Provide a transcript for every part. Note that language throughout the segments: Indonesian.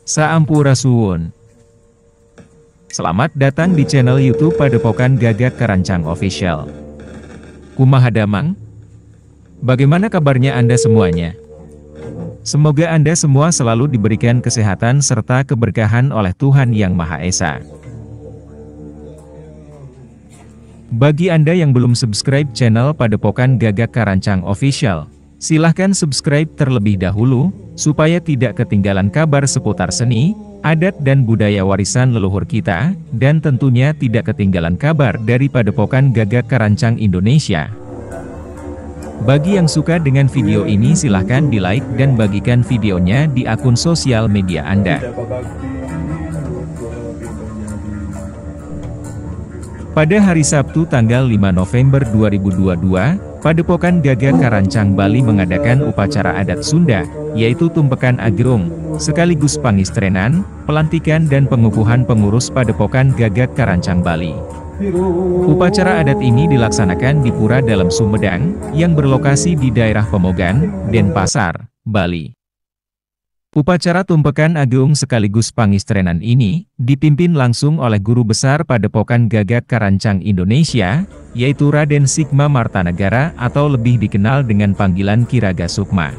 Sampurasun. Selamat datang di channel YouTube Padepokan Gagak Karancang Official. Kumaha damang? Bagaimana kabarnya Anda semuanya? Semoga Anda semua selalu diberikan kesehatan serta keberkahan oleh Tuhan Yang Maha Esa. Bagi Anda yang belum subscribe channel Padepokan Gagak Karancang Official, silahkan subscribe terlebih dahulu, supaya tidak ketinggalan kabar seputar seni, adat dan budaya warisan leluhur kita, dan tentunya tidak ketinggalan kabar dari Padepokan Gagak Karancang Indonesia. Bagi yang suka dengan video ini silahkan di-like dan bagikan videonya di akun sosial media Anda. Pada hari Sabtu tanggal 5 November 2022, Padepokan Gagak Karancang Bali mengadakan upacara adat Sunda, yaitu Tumpekan Agerung, sekaligus pangistrenan, pelantikan dan pengukuhan pengurus Padepokan Gagak Karancang Bali. Upacara adat ini dilaksanakan di Pura Dalam Sumedang, yang berlokasi di daerah Pemogan, Denpasar, Bali. Upacara Tumpekan Agung sekaligus pangistrenan ini, dipimpin langsung oleh Guru Besar Padepokan Gagak Karancang Indonesia, yaitu Raden Sigma Martanagara atau lebih dikenal dengan panggilan Ki Raga Sukma.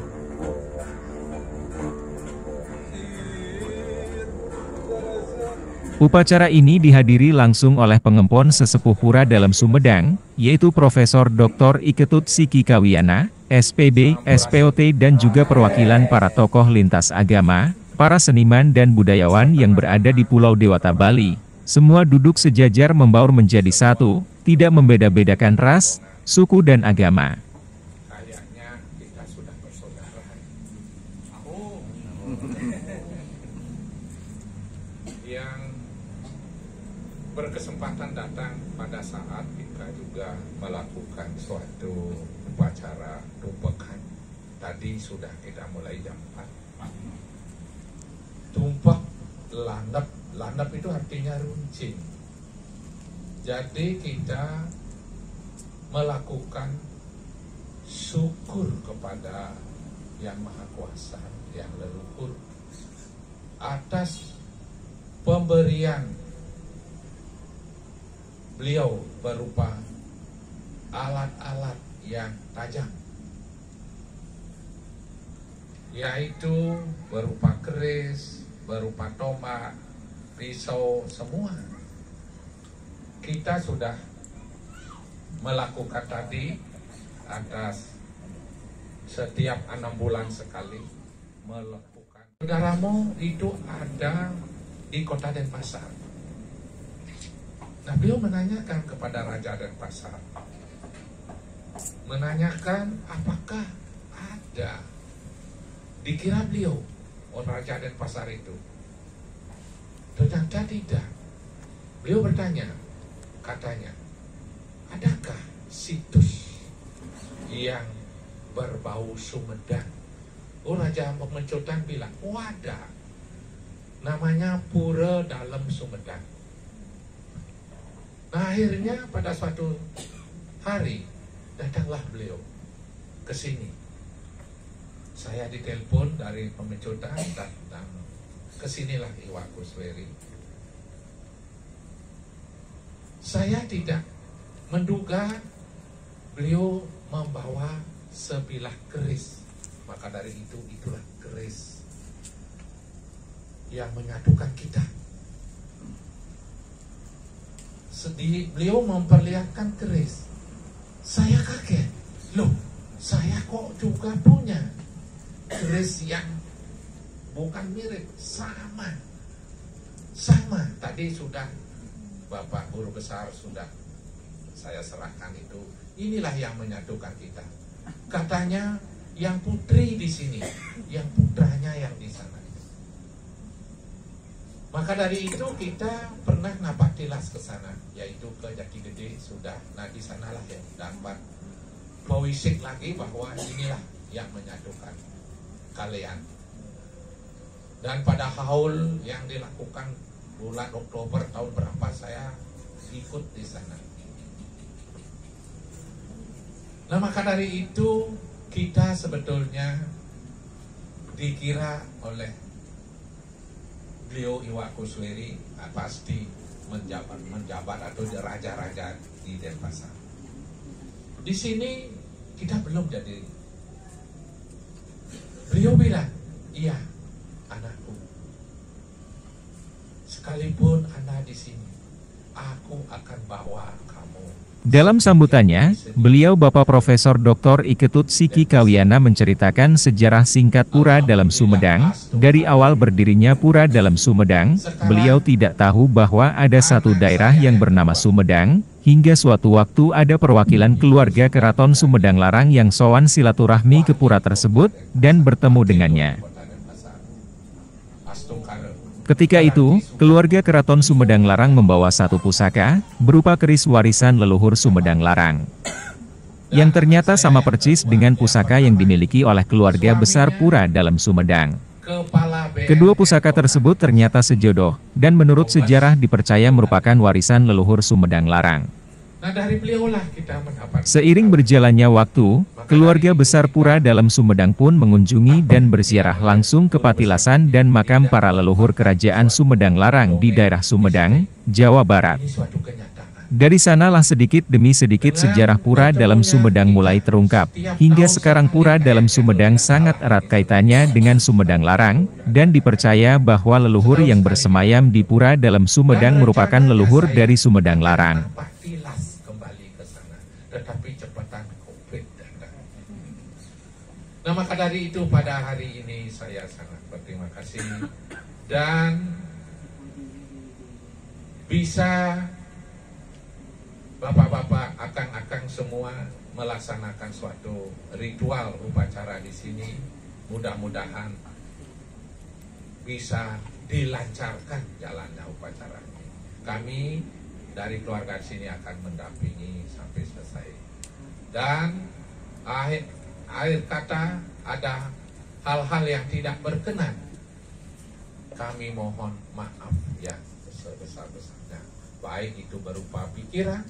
Upacara ini dihadiri langsung oleh pengempon sesepuh Pura Dalam Sumedang, yaitu Profesor Dr. Iketut Siki Kawiana, SPB, SPOT dan juga perwakilan para tokoh lintas agama, para seniman dan budayawan yang berada di Pulau Dewata Bali. Semua duduk sejajar membaur menjadi satu, tidak membeda-bedakan ras, suku dan agama. Kayaknya kita sudah bersaudara. Yang berkesempatan datang pada saat kita juga melakukan suatu upacara tumpekan. Tadi sudah kita mulai jam 4. Tumpak landap. Landap itu artinya runcing. Jadi kita melakukan syukur kepada Yang Maha Kuasa, yang leluhur, atas pemberian beliau berupa alat-alat yang tajam, yaitu berupa keris, berupa tombak, pisau, semua. Kita sudah melakukan tadi atas setiap 6 bulan sekali melakukan. Saudaramu itu ada di kota Denpasar. Nah, beliau menanyakan kepada Raja Denpasar, menanyakan apakah ada. Dikira beliau orang Raja Denpasar itu. Ternyata tidak. Beliau bertanya, katanya, adakah situs yang berbau Sumedang? Oh, Raja Pemecutan bilang, oh ada. Namanya Pura Dalam Sumedang. Nah, akhirnya pada suatu hari datanglah beliau ke sini. Saya ditelepon dari Pemecutan, datang ke sinilah Iwak Kusweri. Saya tidak menduga beliau membawa sebilah keris. Maka dari itu, itulah keris yang menyatukan kita. Sedih, beliau memperlihatkan keris. Saya kaget. Loh, saya kok juga punya keris yang bukan mirip, sama. Tadi sudah Bapak Guru Besar sudah saya serahkan itu. Inilah yang menyatukan kita. Katanya yang putri di sini, yang putranya yang di sana. Maka dari itu kita pernah napatilas ke sana, yaitu ke Jati Gede sudah. Nah di sanalah yang dapat mewisik lagi bahwa inilah yang menyatukan kalian. Dan pada haul yang dilakukan bulan Oktober tahun berapa saya ikut di sana. Nah maka dari itu kita sebetulnya dikira oleh beliau Iwak Kusweri pasti menjabat atau raja-raja di Denpasar. Di sini kita belum jadi. Beliau bilang, iya anakku, sekalipun anak di sini, aku akan bawa kamu. Dalam sambutannya, beliau Bapak Profesor Dr. Iketut Siki Kawiana menceritakan sejarah singkat Pura Dalam Sumedang. Dari awal berdirinya Pura Dalam Sumedang, beliau tidak tahu bahwa ada satu daerah yang bernama Sumedang, hingga suatu waktu ada perwakilan keluarga Keraton Sumedang Larang yang sowan silaturahmi ke pura tersebut, dan bertemu dengannya. Ketika itu, keluarga Keraton Sumedang Larang membawa satu pusaka, berupa keris warisan leluhur Sumedang Larang, yang ternyata sama persis dengan pusaka yang dimiliki oleh keluarga besar Pura Dalam Sumedang. Kedua pusaka tersebut ternyata sejodoh, dan menurut sejarah dipercaya merupakan warisan leluhur Sumedang Larang. Nah dari beliaulah kita mendapat. Seiring berjalannya waktu, keluarga besar Pura Dalam Sumedang pun mengunjungi dan berziarah langsung ke patilasan dan makam para leluhur kerajaan Sumedang Larang di daerah Sumedang, Jawa Barat. Dari sanalah sedikit demi sedikit sejarah Pura Dalam Sumedang mulai terungkap. Hingga sekarang Pura Dalam Sumedang sangat erat kaitannya dengan Sumedang Larang, dan dipercaya bahwa leluhur yang bersemayam di Pura Dalam Sumedang merupakan leluhur dari Sumedang Larang. Tetapi cepatan COVID datang. Nah maka dari itu pada hari ini saya sangat berterima kasih dan bisa bapak-bapak, akang-akang semua melaksanakan suatu ritual upacara di sini. Mudah-mudahan bisa dilancarkan jalannya upacara ini. Kami dari keluarga sini akan mendampingi sampai selesai. Dan akhir kata ada hal-hal yang tidak berkenan, kami mohon maaf yang sebesar-besarnya, baik itu berupa pikiran,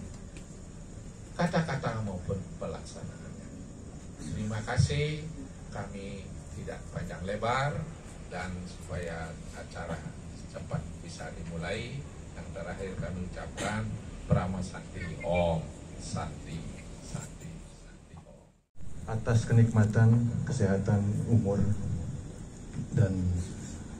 kata-kata maupun pelaksanaannya. Terima kasih, kami tidak panjang lebar, dan supaya acara cepat bisa dimulai, yang terakhir kami ucapkan Prama Sakti Om Sakti Sakti Sakti Om. Atas kenikmatan, kesehatan, umur, dan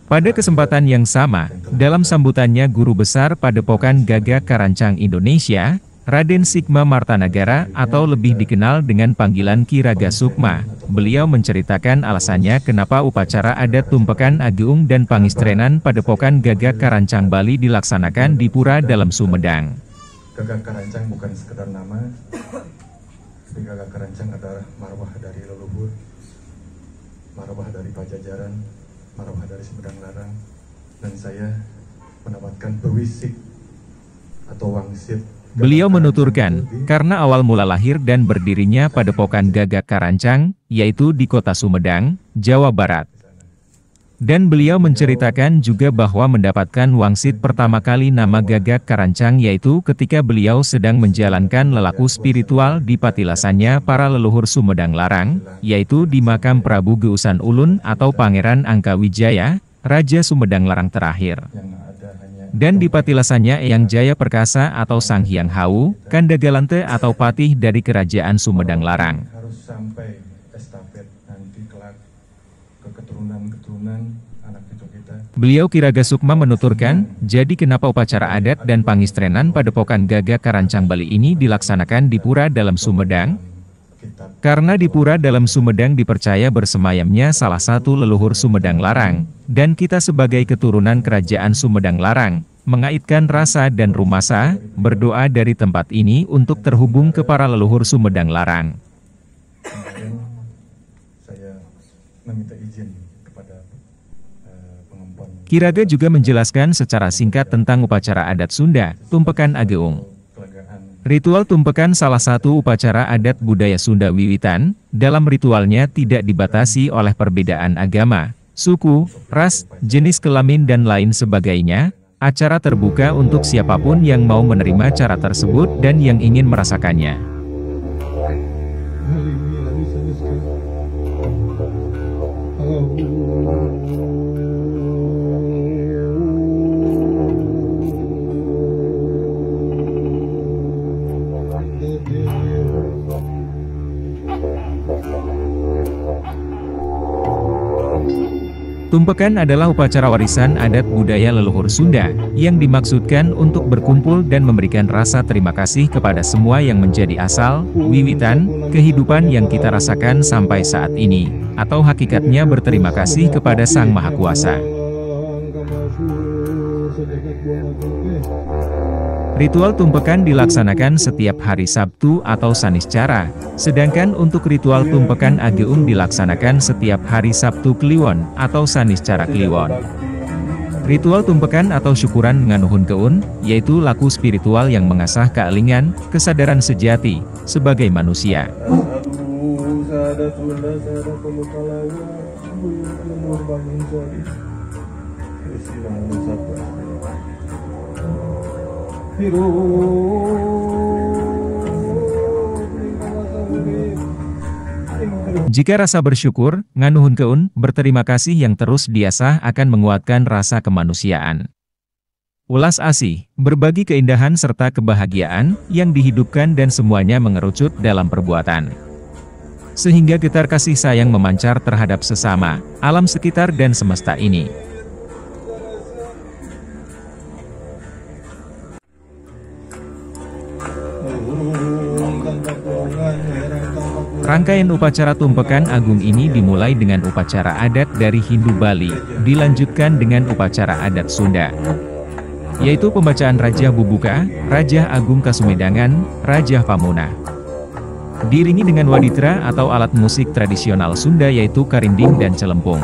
pada kesempatan yang sama, dalam sambutannya Guru Besar Padepokan Gagak Karancang Indonesia, Raden Sigma Martanagara atau lebih dikenal dengan panggilan Ki Raga Sukma, beliau menceritakan alasannya kenapa upacara adat Tumpekan Ageung dan Pangistrenan Padepokan Gagak Karancang Bali dilaksanakan di Pura Dalam Sumedang. Gagak Karancang bukan sekedar nama, Gusti Gagak Karancang adalah marwah dari leluhur, marwah dari Pajajaran, marwah dari Sumedang Larang, dan saya mendapatkan bewisik atau wangsit. Beliau menuturkan, karena awal mula lahir dan berdirinya Padepokan Gagak Karancang, yaitu di kota Sumedang, Jawa Barat. Dan beliau menceritakan juga bahwa mendapatkan wangsit pertama kali nama Gagak Karancang yaitu ketika beliau sedang menjalankan lelaku spiritual di patilasannya para leluhur Sumedang Larang, yaitu di makam Prabu Geusan Ulun atau Pangeran Angkawijaya, Raja Sumedang Larang terakhir. Dan di patilasannya Eyang Jaya Perkasa atau Sang Hyang Hau, Kanda Galante atau patih dari Kerajaan Sumedang Larang. Harus sampai estafet nanti kelak ke keturunan anak cucu kita. Beliau Ki Raga Sukma menuturkan, jadi kenapa upacara adat dan pangistrenan Padepokan Gagak Karancang Bali ini dilaksanakan di Pura Dalam Sumedang? Karena di Pura Dalam Sumedang dipercaya bersemayamnya salah satu leluhur Sumedang Larang, dan kita sebagai keturunan Kerajaan Sumedang Larang, mengaitkan rasa dan rumasa, berdoa dari tempat ini untuk terhubung ke para leluhur Sumedang Larang. Kemudian saya meminta izin kepada pengempon. Ki Raga juga menjelaskan secara singkat tentang upacara adat Sunda, Tumpekan Ageung. Ritual tumpekan salah satu upacara adat budaya Sunda wiwitan, dalam ritualnya tidak dibatasi oleh perbedaan agama, suku, ras, jenis kelamin dan lain sebagainya. Acara terbuka untuk siapapun yang mau menerima cara tersebut dan yang ingin merasakannya. Tumpekan adalah upacara warisan adat budaya leluhur Sunda, yang dimaksudkan untuk berkumpul dan memberikan rasa terima kasih kepada semua yang menjadi asal, wiwitan, kehidupan yang kita rasakan sampai saat ini, atau hakikatnya berterima kasih kepada Sang Maha Kuasa. Ritual tumpekan dilaksanakan setiap hari Sabtu atau Saniscara, sedangkan untuk ritual tumpekan Ageung dilaksanakan setiap hari Sabtu Kliwon atau Saniscara Kliwon. Ritual tumpekan atau syukuran nganuhun keun, yaitu laku spiritual yang mengasah kealingan, kesadaran sejati, sebagai manusia. Jika rasa bersyukur, nganuhun keun, berterima kasih yang terus diasah akan menguatkan rasa kemanusiaan. Ulas asih, berbagi keindahan serta kebahagiaan, yang dihidupkan dan semuanya mengerucut dalam perbuatan. Sehingga getar kasih sayang memancar terhadap sesama, alam sekitar dan semesta ini. Rangkaian upacara tumpekan agung ini dimulai dengan upacara adat dari Hindu Bali, dilanjutkan dengan upacara adat Sunda, yaitu pembacaan Rajah Bubuka, Rajah Agung Kasumedangan, Rajah Pamuna. Diiringi dengan waditra atau alat musik tradisional Sunda yaitu karinding dan celempung.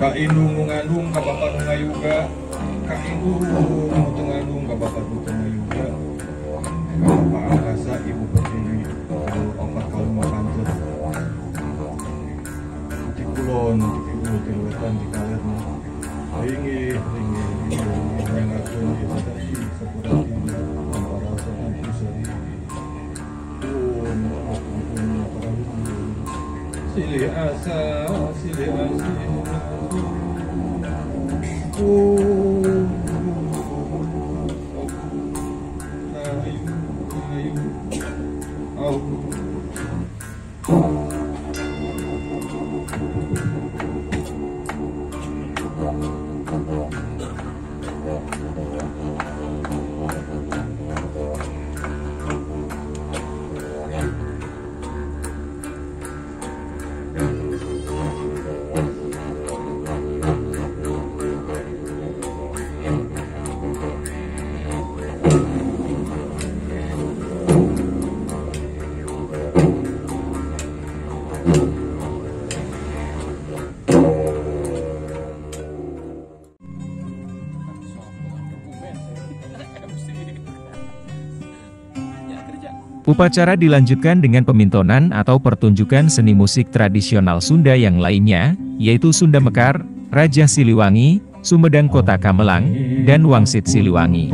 Kainung ngandung ka bapak ngayuga, kainung ngandung ka bapak ngayuga, bapak angkasa ibu pertiwi, opat kalung pantet, di kulon, di ulu tiluetan di kalerna, ringi, yang aku di sepurati, para Sili asa, sili asa. Upacara dilanjutkan dengan pemintonan atau pertunjukan seni musik tradisional Sunda yang lainnya, yaitu Sunda Mekar, Raja Siliwangi, Sumedang Kota Kamelang, dan Wangsit Siliwangi.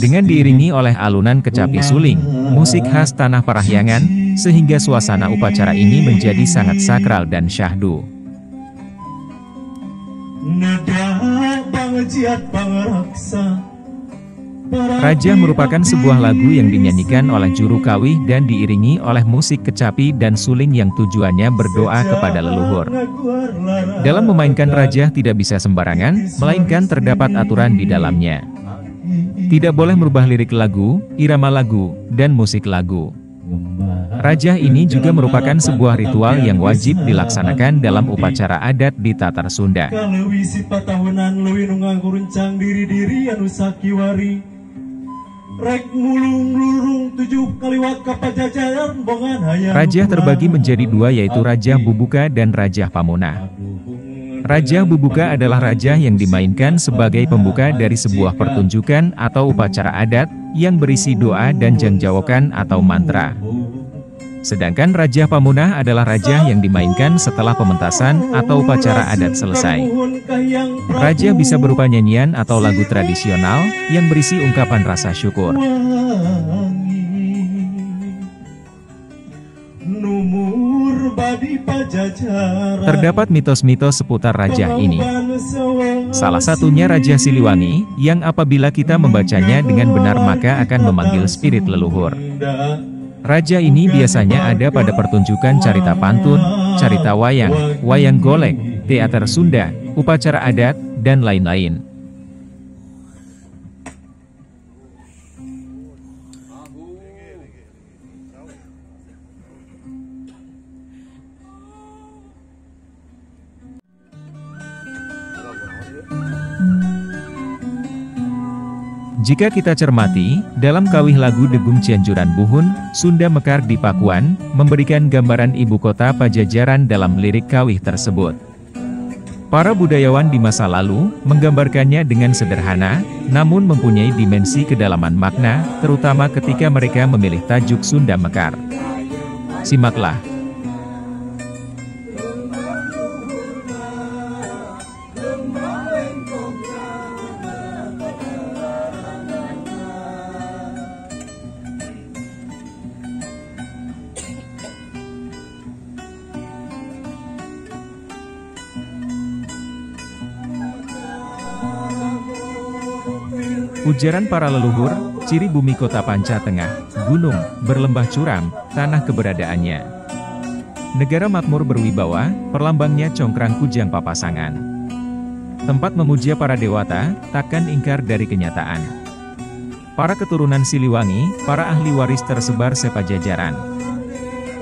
Dengan diiringi oleh alunan kecapi suling, musik khas Tanah Parahyangan, sehingga suasana upacara ini menjadi sangat sakral dan syahdu. Rajah merupakan sebuah lagu yang dinyanyikan oleh juru kawih dan diiringi oleh musik kecapi dan suling yang tujuannya berdoa kepada leluhur. Dalam memainkan rajah tidak bisa sembarangan, melainkan terdapat aturan di dalamnya. Tidak boleh merubah lirik lagu, irama lagu, dan musik lagu. Rajah ini juga merupakan sebuah ritual yang wajib dilaksanakan dalam upacara adat di Tatar Sunda. Rajah terbagi menjadi dua, yaitu Rajah Bubuka dan Rajah Pamuna. Rajah Bubuka adalah rajah yang dimainkan sebagai pembuka dari sebuah pertunjukan atau upacara adat yang berisi doa dan jangjawokan atau mantra. Sedangkan Rajah Pamunah adalah rajah yang dimainkan setelah pementasan atau upacara adat selesai. Rajah bisa berupa nyanyian atau lagu tradisional yang berisi ungkapan rasa syukur. Terdapat mitos-mitos seputar rajah ini. Salah satunya Rajah Siliwangi, yang apabila kita membacanya dengan benar maka akan memanggil spirit leluhur. Rajah ini biasanya ada pada pertunjukan carita pantun, carita wayang, wayang golek, teater Sunda, upacara adat, dan lain-lain. Jika kita cermati, dalam kawih lagu Degung Cianjuran Buhun, Sunda Mekar di Pakuan, memberikan gambaran ibu kota Pajajaran dalam lirik kawih tersebut. Para budayawan di masa lalu, menggambarkannya dengan sederhana, namun mempunyai dimensi kedalaman makna, terutama ketika mereka memilih tajuk Sunda Mekar. Simaklah. Ujaran para leluhur, ciri bumi kota Panca Tengah, gunung, berlembah curam, tanah keberadaannya. Negara makmur berwibawa, perlambangnya congkrang kujang papasangan. Tempat memuja para dewata, takkan ingkar dari kenyataan. Para keturunan Siliwangi, para ahli waris tersebar sepajajaran.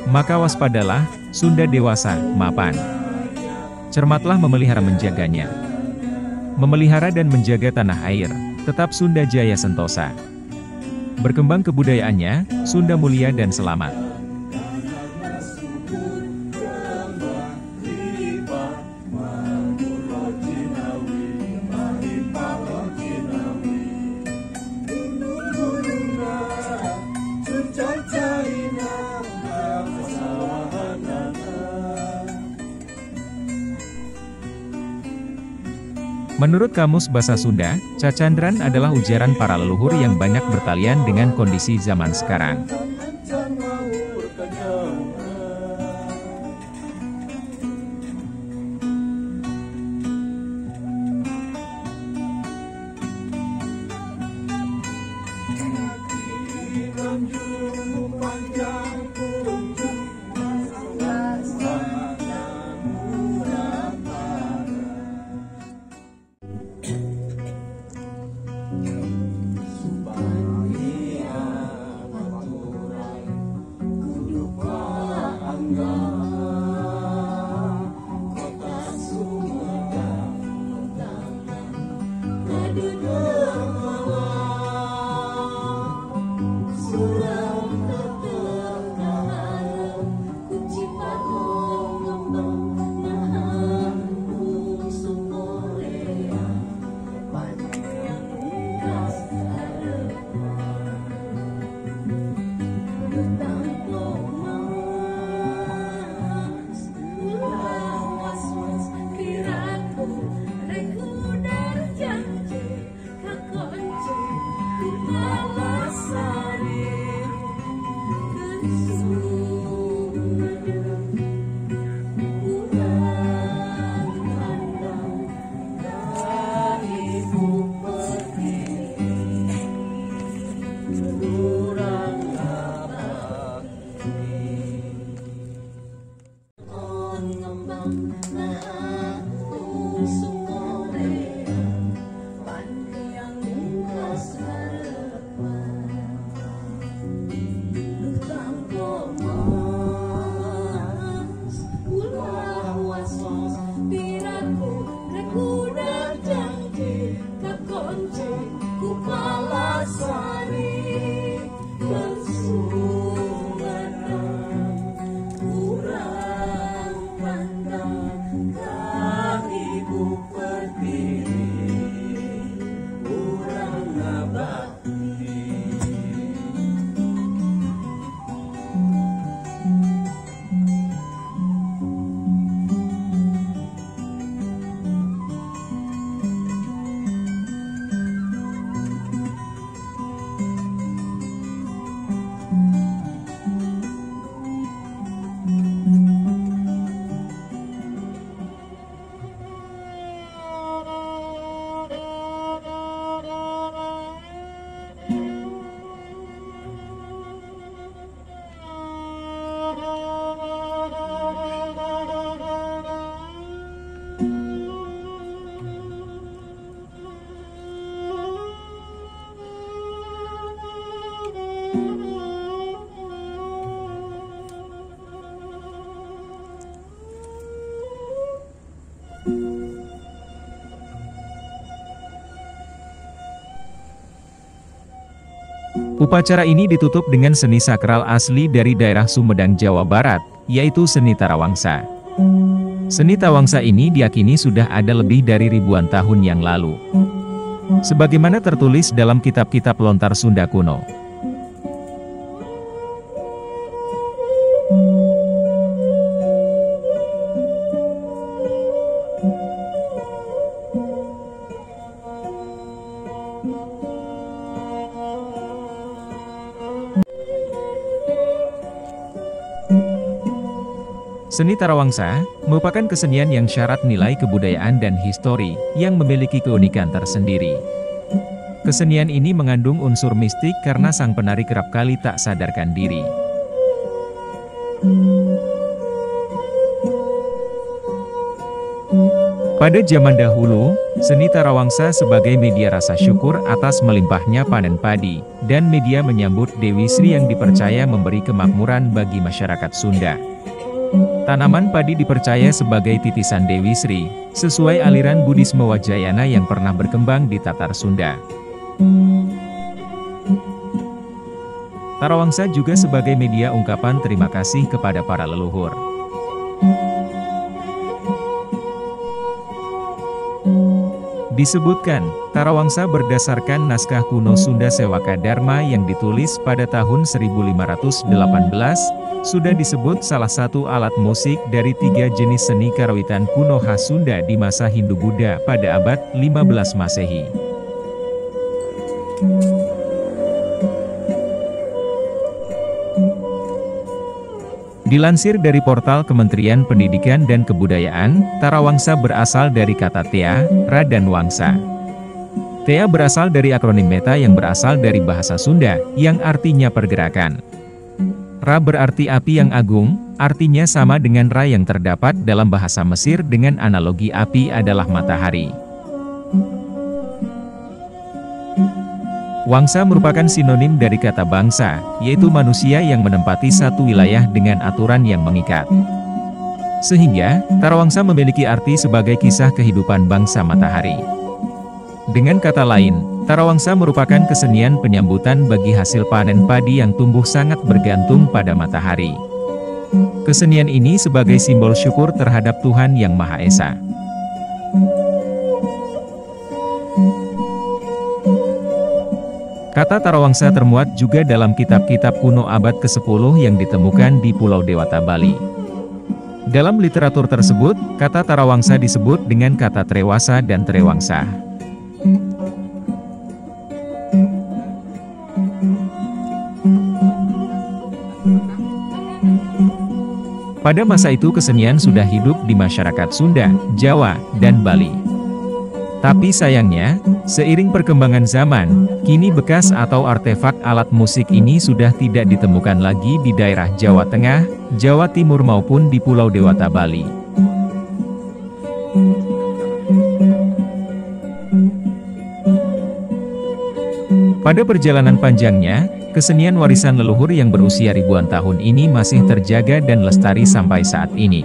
Maka waspadalah, Sunda dewasa, mapan. Cermatlah memelihara menjaganya. Memelihara dan menjaga tanah air. Tetap Sunda Jaya Sentosa. Berkembang kebudayaannya, Sunda mulia dan selamat. Menurut Kamus Bahasa Sunda, cacandran adalah ujaran para leluhur yang banyak bertalian dengan kondisi zaman sekarang. Upacara ini ditutup dengan seni sakral asli dari daerah Sumedang, Jawa Barat, yaitu seni Tarawangsa. Seni Tarawangsa ini diyakini sudah ada lebih dari ribuan tahun yang lalu. Sebagaimana tertulis dalam kitab-kitab lontar Sunda kuno. Seni Tarawangsa merupakan kesenian yang syarat nilai kebudayaan dan histori, yang memiliki keunikan tersendiri. Kesenian ini mengandung unsur mistik karena sang penari kerap kali tak sadarkan diri. Pada zaman dahulu, seni Tarawangsa sebagai media rasa syukur atas melimpahnya panen padi, dan media menyambut Dewi Sri yang dipercaya memberi kemakmuran bagi masyarakat Sunda. Tanaman padi dipercaya sebagai titisan Dewi Sri, sesuai aliran Buddhisme Wajrayana yang pernah berkembang di Tatar Sunda. Tarawangsa juga sebagai media ungkapan terima kasih kepada para leluhur. Disebutkan, Tarawangsa berdasarkan naskah kuno Sunda Sewaka Dharma yang ditulis pada tahun 1518, sudah disebut salah satu alat musik dari 3 jenis seni karawitan kuno khas Sunda di masa Hindu-Buddha pada abad 15 Masehi. Dilansir dari portal Kementerian Pendidikan dan Kebudayaan, Tarawangsa berasal dari kata tea, ra dan wangsa. Tea berasal dari akronim Meta yang berasal dari bahasa Sunda, yang artinya pergerakan. Ra berarti api yang agung, artinya sama dengan Ra yang terdapat dalam bahasa Mesir dengan analogi api adalah matahari. Wangsa merupakan sinonim dari kata bangsa, yaitu manusia yang menempati satu wilayah dengan aturan yang mengikat. Sehingga, Tarawangsa memiliki arti sebagai kisah kehidupan bangsa matahari. Dengan kata lain, Tarawangsa merupakan kesenian penyambutan bagi hasil panen padi yang tumbuh sangat bergantung pada matahari. Kesenian ini sebagai simbol syukur terhadap Tuhan Yang Maha Esa. Kata Tarawangsa termuat juga dalam kitab-kitab kuno abad ke-10 yang ditemukan di Pulau Dewata, Bali. Dalam literatur tersebut, kata Tarawangsa disebut dengan kata Trewasa dan Trewangsa. Pada masa itu kesenian sudah hidup di masyarakat Sunda, Jawa, dan Bali. Tapi sayangnya, seiring perkembangan zaman, kini bekas atau artefak alat musik ini sudah tidak ditemukan lagi di daerah Jawa Tengah, Jawa Timur maupun di Pulau Dewata, Bali. Pada perjalanan panjangnya, kesenian warisan leluhur yang berusia ribuan tahun ini masih terjaga dan lestari sampai saat ini.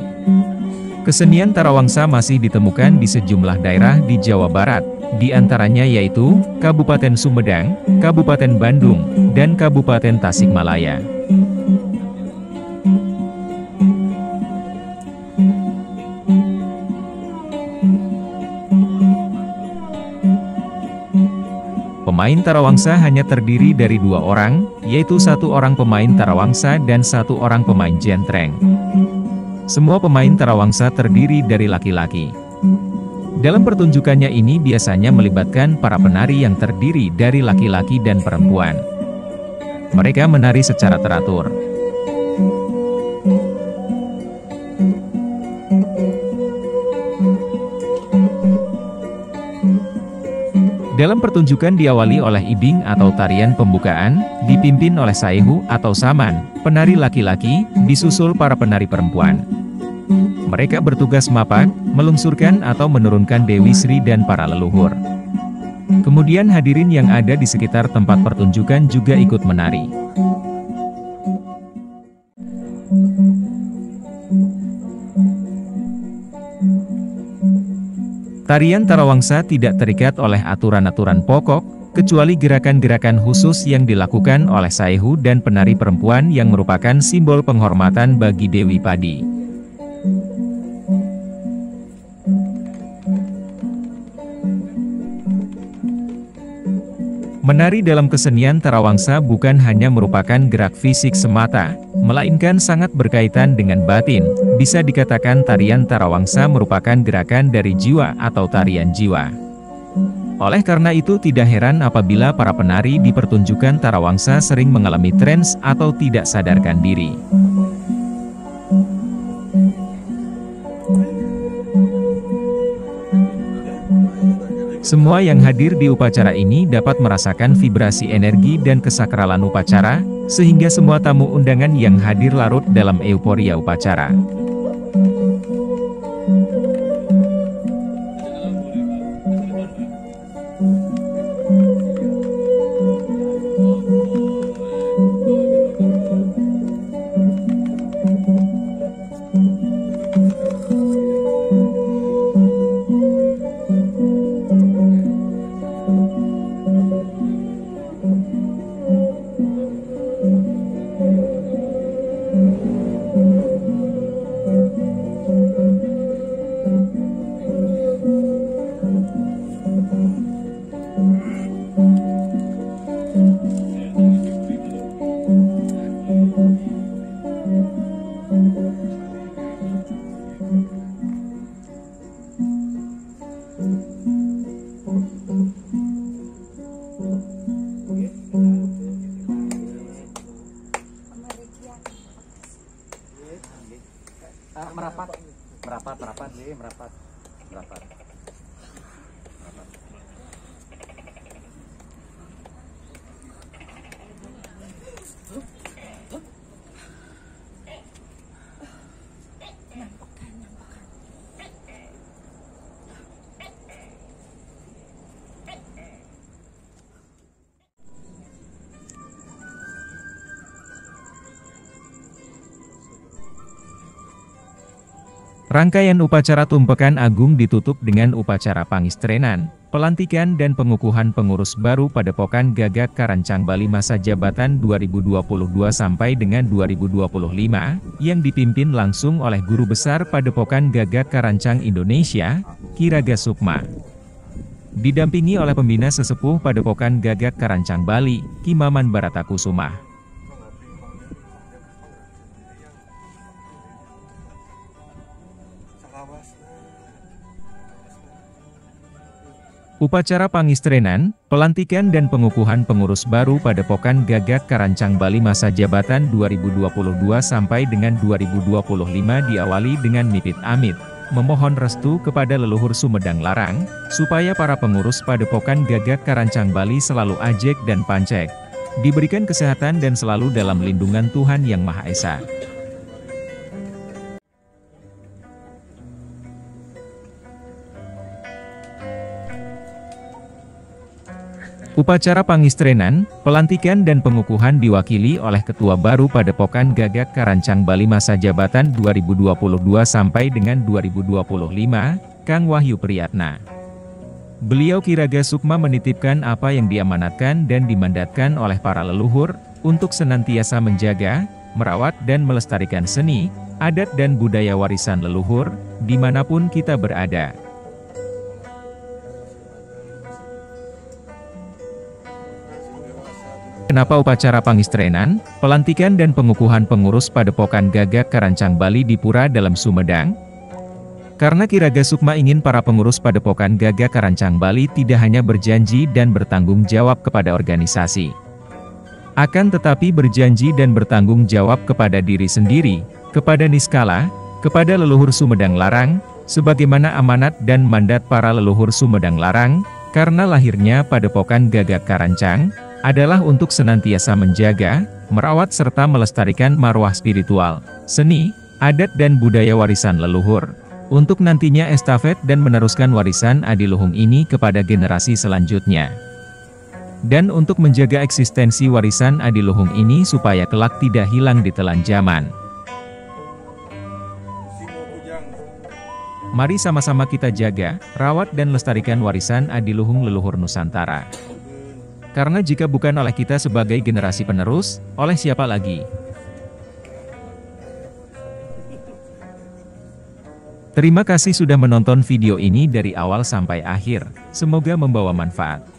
Kesenian Tarawangsa masih ditemukan di sejumlah daerah di Jawa Barat, di antaranya yaitu Kabupaten Sumedang, Kabupaten Bandung, dan Kabupaten Tasikmalaya. Pemain Tarawangsa hanya terdiri dari 2 orang, yaitu 1 orang pemain Tarawangsa dan 1 orang pemain jentreng. Semua pemain Tarawangsa terdiri dari laki-laki. Dalam pertunjukannya ini biasanya melibatkan para penari yang terdiri dari laki-laki dan perempuan. Mereka menari secara teratur. Dalam pertunjukan diawali oleh ibing atau tarian pembukaan, dipimpin oleh saehu atau saman, penari laki-laki, disusul para penari perempuan. Mereka bertugas mapak, melungsurkan atau menurunkan Dewi Sri dan para leluhur. Kemudian hadirin yang ada di sekitar tempat pertunjukan juga ikut menari. Tarian Tarawangsa tidak terikat oleh aturan-aturan pokok, kecuali gerakan-gerakan khusus yang dilakukan oleh saehu dan penari perempuan yang merupakan simbol penghormatan bagi Dewi Padi. Menari dalam kesenian Tarawangsa bukan hanya merupakan gerak fisik semata, melainkan sangat berkaitan dengan batin. Bisa dikatakan tarian Tarawangsa merupakan gerakan dari jiwa atau tarian jiwa. Oleh karena itu tidak heran apabila para penari di pertunjukan Tarawangsa sering mengalami trans atau tidak sadarkan diri. Semua yang hadir di upacara ini dapat merasakan vibrasi energi dan kesakralan upacara, sehingga semua tamu undangan yang hadir larut dalam euforia upacara. Merapat. Rangkaian upacara Tumpekan Agung ditutup dengan upacara pangistrenan, pelantikan dan pengukuhan pengurus baru Padepokan Gagak Karancang Bali masa jabatan 2022 sampai dengan 2025, yang dipimpin langsung oleh Guru Besar Padepokan Gagak Karancang Indonesia, Ki Raga Sukma. Didampingi oleh pembina sesepuh Padepokan Gagak Karancang Bali, Ki Maman Baratakusuma. Upacara pangistrenan, pelantikan dan pengukuhan pengurus baru Padepokan Gagak Karancang Bali masa jabatan 2022 sampai dengan 2025 diawali dengan mipit amit, memohon restu kepada leluhur Sumedang Larang, supaya para pengurus Padepokan Gagak Karancang Bali selalu ajek dan pancek, diberikan kesehatan dan selalu dalam lindungan Tuhan Yang Maha Esa. Upacara pangistrenan, pelantikan dan pengukuhan diwakili oleh Ketua baru Padepokan Gagak Karancang Bali masa jabatan 2022 sampai dengan 2025, Kang Wahyu Priyatna. Beliau Ki Raga Sukma menitipkan apa yang diamanatkan dan dimandatkan oleh para leluhur, untuk senantiasa menjaga, merawat dan melestarikan seni, adat dan budaya warisan leluhur, dimanapun kita berada. Kenapa upacara pangistrenan, pelantikan dan pengukuhan pengurus Padepokan Gagak Karancang Bali di Pura Dalam Sumedang? Karena Ki Raga Sukma ingin para pengurus Padepokan Gagak Karancang Bali tidak hanya berjanji dan bertanggung jawab kepada organisasi, akan tetapi berjanji dan bertanggung jawab kepada diri sendiri, kepada Niskala, kepada leluhur Sumedang Larang, sebagaimana amanat dan mandat para leluhur Sumedang Larang, karena lahirnya Padepokan Gagak Karancang adalah untuk senantiasa menjaga, merawat serta melestarikan marwah spiritual, seni, adat dan budaya warisan leluhur, untuk nantinya estafet dan meneruskan warisan adiluhung ini kepada generasi selanjutnya. Dan untuk menjaga eksistensi warisan adiluhung ini supaya kelak tidak hilang ditelan zaman. Mari sama-sama kita jaga, rawat dan lestarikan warisan adiluhung leluhur Nusantara. Karena jika bukan oleh kita sebagai generasi penerus, oleh siapa lagi? Terima kasih sudah menonton video ini dari awal sampai akhir. Semoga membawa manfaat.